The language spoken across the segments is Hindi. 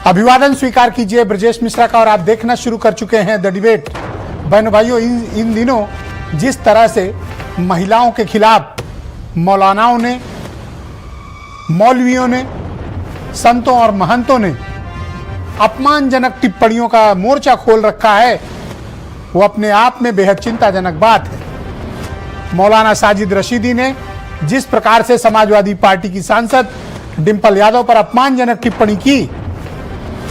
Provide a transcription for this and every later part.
अभिवादन स्वीकार कीजिए ब्रजेश मिश्रा का और आप देखना शुरू कर चुके हैं द डिबेट। बहनों भाइयों, इन दिनों जिस तरह से महिलाओं के खिलाफ मौलानाओं ने, मौलवियों ने, संतों और महंतों ने अपमानजनक टिप्पणियों का मोर्चा खोल रखा है, वो अपने आप में बेहद चिंताजनक बात है। मौलाना साजिद रशीदी ने जिस प्रकार से समाजवादी पार्टी की सांसद डिंपल यादव पर अपमानजनक टिप्पणी की,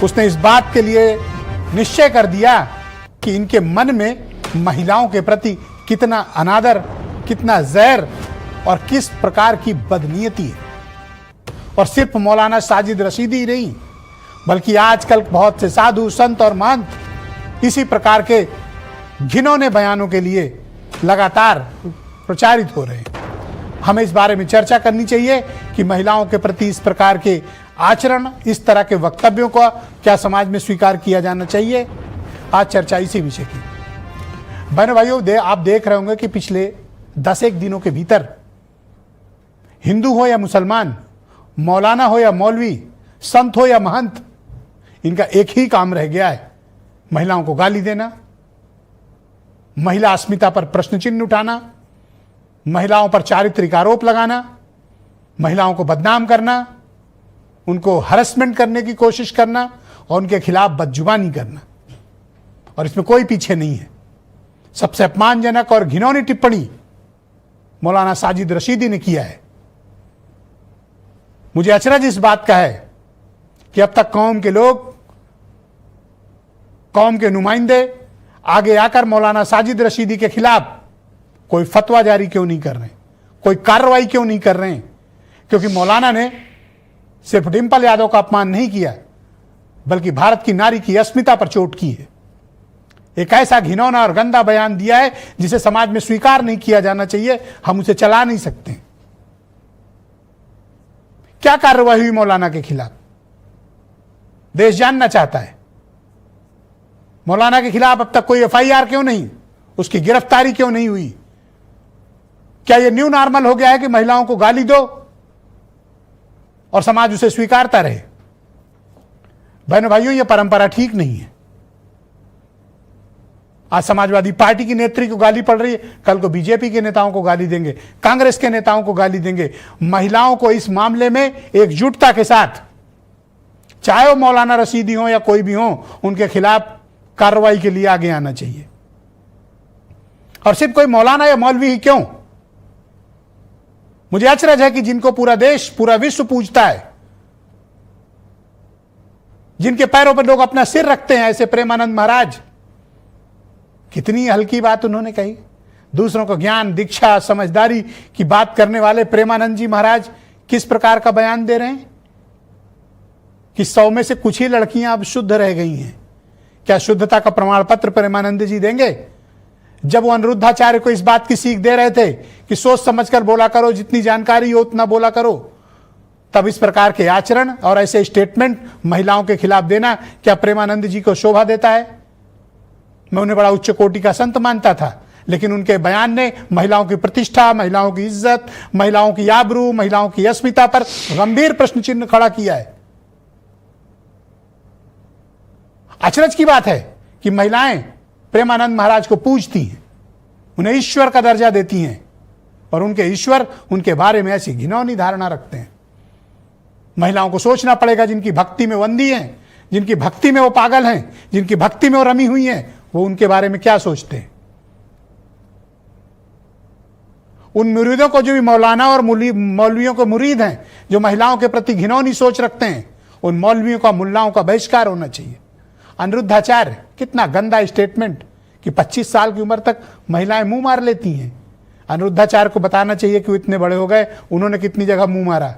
उसने इस बात के लिए निश्चय कर दिया कि इनके मन में महिलाओं के प्रति कितना अनादर, कितना जहर और किस प्रकार की बदनीयती है। और सिर्फ मौलाना साजिद रशीदी ही नहीं, बल्कि आजकल बहुत से साधु, संत और महंत इसी प्रकार के घिनौने बयानों के लिए लगातार प्रचारित हो रहे हैं। हमें इस बारे में चर्चा करनी चाहिए कि महिलाओं के प्रति इस प्रकार के आचरण, इस तरह के वक्तव्यों को क्या समाज में स्वीकार किया जाना चाहिए। आज चर्चा इसी विषय की। बहनों भाइयों, आप देख रहे होंगे कि पिछले 10 दिनों के भीतर हिंदू हो या मुसलमान, मौलाना हो या मौलवी, संत हो या महंत, इनका एक ही काम रह गया है, महिलाओं को गाली देना, महिला अस्मिता पर प्रश्न चिन्ह उठाना, महिलाओं पर चारित्रिक आरोप लगाना, महिलाओं को बदनाम करना, उनको हरेसमेंट करने की कोशिश करना और उनके खिलाफ बदजुबानी करना। और इसमें कोई पीछे नहीं है। सबसे अपमानजनक और घिनौनी टिप्पणी मौलाना साजिद रशीदी ने किया है। मुझे अचरज इस बात का है कि अब तक कौम के लोग, कौम के नुमाइंदे आगे आकर मौलाना साजिद रशीदी के खिलाफ कोई फतवा जारी क्यों नहीं कर रहे, कोई कार्रवाई क्यों नहीं कर रहे हैं। क्योंकि मौलाना ने सिर्फ डिंपल यादव का अपमान नहीं किया, बल्कि भारत की नारी की अस्मिता पर चोट की है। एक ऐसा घिनौना और गंदा बयान दिया है जिसे समाज में स्वीकार नहीं किया जाना चाहिए। हम उसे चला नहीं सकते। क्या कार्रवाई हुई मौलाना के खिलाफ, देश जानना चाहता है। मौलाना के खिलाफ अब तक कोई एफआईआर क्यों नहीं, उसकी गिरफ्तारी क्यों नहीं हुई। क्या यह न्यू नॉर्मल हो गया है कि महिलाओं को गाली दो और समाज उसे स्वीकारता रहे। बहनों भाइयों, यह परंपरा ठीक नहीं है। आज समाजवादी पार्टी की नेत्री को गाली पड़ रही है, कल को बीजेपी के नेताओं को गाली देंगे, कांग्रेस के नेताओं को गाली देंगे। महिलाओं को इस मामले में एकजुटता के साथ, चाहे वो मौलाना रशीदी हो या कोई भी हो, उनके खिलाफ कार्रवाई के लिए आगे आना चाहिए। और सिर्फ कोई मौलाना या मौलवी ही क्यों, मुझे अचरज है कि जिनको पूरा देश, पूरा विश्व पूजता है, जिनके पैरों पर लोग अपना सिर रखते हैं, ऐसे प्रेमानंद महाराज, कितनी हल्की बात उन्होंने कही। दूसरों को ज्ञान, दीक्षा, समझदारी की बात करने वाले प्रेमानंद जी महाराज किस प्रकार का बयान दे रहे हैं कि 100 में से कुछ ही लड़कियां अब शुद्ध रह गई हैं। क्या शुद्धता का प्रमाण पत्र प्रेमानंद जी देंगे? जब वो अनिरुद्धाचार्य को इस बात की सीख दे रहे थे कि सोच समझकर बोला करो, जितनी जानकारी हो उतना बोला करो, तब इस प्रकार के आचरण और ऐसे स्टेटमेंट महिलाओं के खिलाफ देना क्या प्रेमानंद जी को शोभा देता है? मैं उन्हें बड़ा उच्च कोटि का संत मानता था, लेकिन उनके बयान ने महिलाओं की प्रतिष्ठा, महिलाओं की इज्जत, महिलाओं की आबरू, महिलाओं की अस्मिता पर गंभीर प्रश्न चिन्ह खड़ा किया है। अचरज की बात है कि महिलाएं प्रेमानंद महाराज को पूजती हैं, उन्हें ईश्वर का दर्जा देती हैं और उनके ईश्वर उनके बारे में ऐसी घिनौनी धारणा रखते हैं। महिलाओं को सोचना पड़ेगा, जिनकी भक्ति में वंदी हैं, जिनकी भक्ति में वो पागल हैं, जिनकी भक्ति में वो रमी हुई हैं, वो उनके बारे में क्या सोचते हैं। उन मुरीदों को, जो भी मौलाना और मौलवियों के मुरीद हैं, जो महिलाओं के प्रति घिनौनी सोच रखते हैं, उन मौलवियों का, मुल्लाओं का बहिष्कार होना चाहिए। अनिरुद्धाचार्य, कितना गंदा स्टेटमेंट कि 25 साल की उम्र तक महिलाएं मुंह मार लेती हैं। अनिरुद्धाचार्य को बताना चाहिए कि वो इतने बड़े हो गए, उन्होंने कितनी जगह मुंह मारा।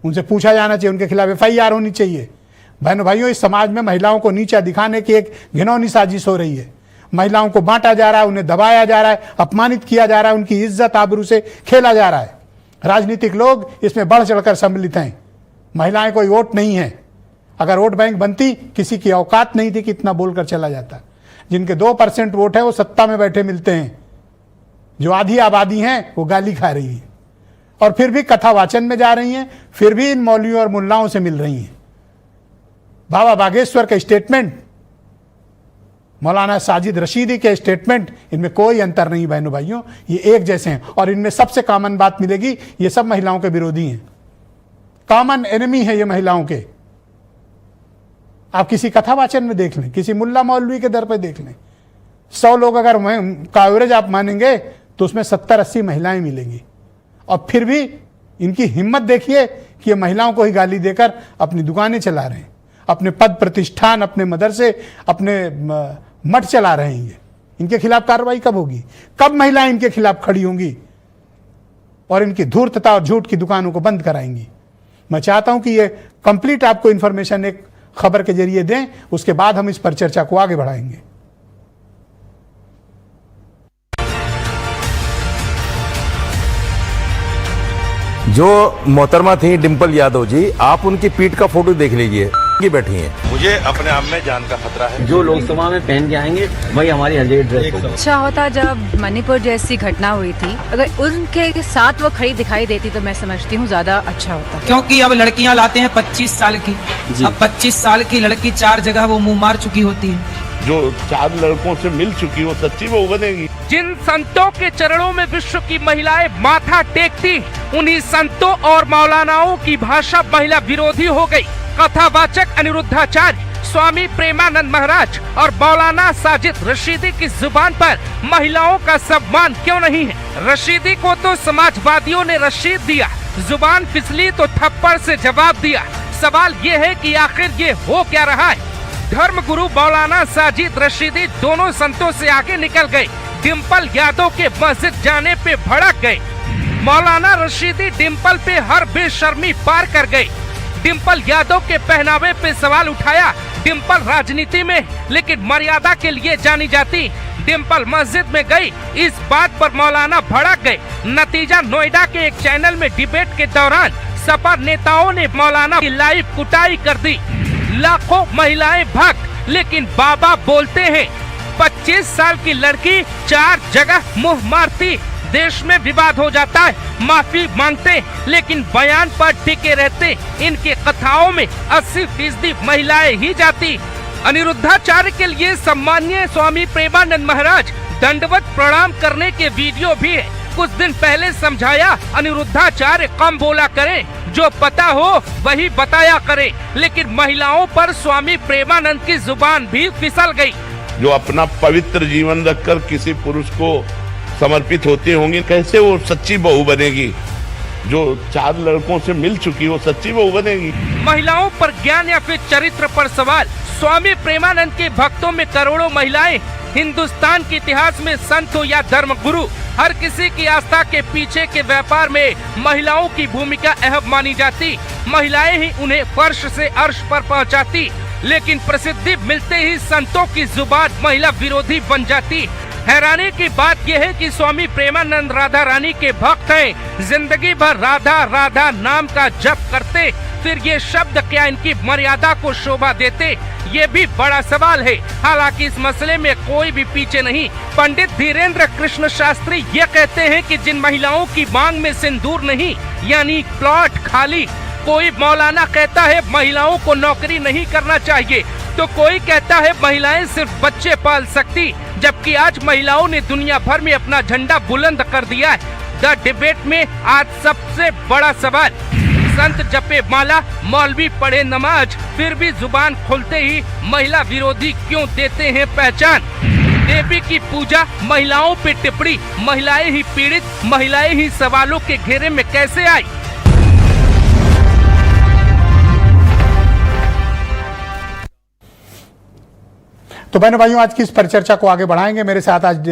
उनसे पूछा जाना चाहिए, उनके खिलाफ एफआईआर होनी चाहिए। बहनों भाइयों, इस समाज में महिलाओं को नीचा दिखाने की एक घिनौनी साजिश हो रही है। महिलाओं को बांटा जा रहा है, उन्हें दबाया जा रहा है, अपमानित किया जा रहा है, उनकी इज्जत आबरू से खेला जा रहा है। राजनीतिक लोग इसमें बढ़ चढ़कर सम्मिलित हैं। महिलाएं कोई वोट नहीं है। अगर वोट बैंक बनती, किसी की औकात नहीं थी कि इतना बोलकर चला जाता। जिनके 2% वोट है वो सत्ता में बैठे मिलते हैं, जो आधी आबादी हैं वो गाली खा रही है और फिर भी कथा वाचन में जा रही हैं, फिर भी इन मौलवियों और मुल्लाओं से मिल रही हैं। बाबा बागेश्वर का स्टेटमेंट, मौलाना साजिद रशीदी के स्टेटमेंट, इनमें कोई अंतर नहीं बहनों भाइयों, ये एक जैसे हैं। और इनमें सबसे कॉमन बात मिलेगी, ये सब महिलाओं के विरोधी हैं, कॉमन एनिमी है ये महिलाओं के। आप किसी कथावाचन में देख लें, किसी मुल्ला मौलवी के दर पर देख लें, 100 लोग अगर का एवरेज आप मानेंगे तो उसमें 70-80 महिलाएं मिलेंगी। और फिर भी इनकी हिम्मत देखिए कि ये महिलाओं को ही गाली देकर अपनी दुकानें चला रहे हैं, अपने पद प्रतिष्ठान, अपने मदरसे, अपने मठ चला रहे हैं। ये इनके खिलाफ कार्रवाई कब होगी? कब महिलाएं इनके खिलाफ खड़ी होंगी और इनकी धूर्तता और झूठ की दुकानों को बंद कराएंगी? मैं चाहता हूं कि ये कंप्लीट आपको इंफॉर्मेशन एक खबर के जरिए दें, उसके बाद हम इस पर चर्चा को आगे बढ़ाएंगे। जो मोहतरमा थी डिम्पल यादव जी, आप उनकी पीठ का फोटो देख लीजिए, की बैठी हैं। मुझे अपने आप में जान का खतरा है। जो लोकसभा में पहन के आएंगे वही हमारी हल्दी ड्रेस होगी। अच्छा होता जब मणिपुर जैसी घटना हुई थी, अगर उनके साथ वो खड़ी दिखाई देती तो मैं समझती हूँ ज्यादा अच्छा होता। क्योंकि अब लड़कियां लाते हैं 25 साल की, अब 25 साल की लड़की 4 जगह वो मुंह मार चुकी होती है। जो 4 लड़कों से मिल चुकी वो सच्ची वो बनेगी। जिन संतों के चरणों में विश्व की महिलाएं माथा टेकती, उन्हीं संतों और मौलानाओं की भाषा महिला विरोधी हो गई। कथावाचक अनिरुद्धाचार्य, स्वामी प्रेमानंद महाराज और मौलाना साजिद रशीदी की जुबान पर महिलाओं का सम्मान क्यों नहीं है? रशीदी को तो समाजवादियों ने रशीद दिया, जुबान फिसली तो थप्पड़ से जवाब दिया। सवाल ये है कि आखिर ये हो क्या रहा है? धर्म गुरु मौलाना साजिद रशीदी दोनों संतों से आगे निकल गए, डिम्पल यादव के मस्जिद जाने पे भड़क गए। मौलाना रशीदी डिम्पल पे हर बेशर्मी पार कर गए। डिम्पल यादव के पहनावे पे सवाल उठाया। डिम्पल राजनीति में लेकिन मर्यादा के लिए जानी जाती। डिम्पल मस्जिद में गई, इस बात पर मौलाना भड़क गए। नतीजा, नोएडा के एक चैनल में डिबेट के दौरान सपा नेताओं ने मौलाना की लाइव कुटाई कर दी। लाखों महिलाएं भक्त, लेकिन बाबा बोलते हैं 25 साल की लड़की 4 जगह मुंह मारती। देश में विवाद हो जाता है, माफी मांगते, लेकिन बयान पर टिके रहते। इनके कथाओं में 80% महिलाएं ही जाती। अनिरुद्धाचार्य के लिए सम्मानीय स्वामी प्रेमानंद महाराज दंडवत प्रणाम करने के वीडियो भी है। कुछ दिन पहले समझाया, अनिरुद्धाचार्य कम बोला करें, जो पता हो वही बताया करें। लेकिन महिलाओं पर स्वामी प्रेमानंद की जुबान भी फिसल गई। जो अपना पवित्र जीवन रखकर किसी पुरुष को समर्पित होती होंगी, कैसे वो सच्ची बहू बनेगी? जो 4 लड़कों से मिल चुकी वो सच्ची बहू बनेगी? महिलाओं पर ज्ञान या फिर चरित्र पर सवाल। स्वामी प्रेमानंद के भक्तों में करोड़ों महिलाएं। हिंदुस्तान के इतिहास में संत हो या धर्म गुरु, हर किसी की आस्था के पीछे के व्यापार में महिलाओं की भूमिका अहम मानी जाती। महिलाएं ही उन्हें फर्श से अर्श पर पहुंचाती। लेकिन प्रसिद्धि मिलते ही संतों की जुबान महिला विरोधी बन जाती। हैरानी की बात यह है कि स्वामी प्रेमानंद राधा रानी के भक्त हैं, जिंदगी भर राधा राधा नाम का जप करते, फिर ये शब्द क्या इनकी मर्यादा को शोभा देते? ये भी बड़ा सवाल है। हालांकि इस मसले में कोई भी पीछे नहीं। पंडित धीरेन्द्र कृष्ण शास्त्री ये कहते हैं कि जिन महिलाओं की मांग में सिंदूर नहीं, यानी प्लॉट खाली। कोई मौलाना कहता है महिलाओं को नौकरी नहीं करना चाहिए, तो कोई कहता है महिलाएं सिर्फ बच्चे पाल सकती। जबकि आज महिलाओं ने दुनिया भर में अपना झंडा बुलंद कर दिया है। द डिबेट में आज सबसे बड़ा सवाल, संत जपे माला, मौलवी पढ़े नमाज, फिर भी जुबान खुलते ही महिला विरोधी क्यों देते हैं पहचान? देवी की पूजा, महिलाओं पे टिप्पणी, महिलाएं ही पीड़ित, महिलाएं ही सवालों के घेरे में कैसे आई? तो बहनों भाइयों, आज की इस पर चर्चा को आगे बढ़ाएंगे। मेरे साथ आज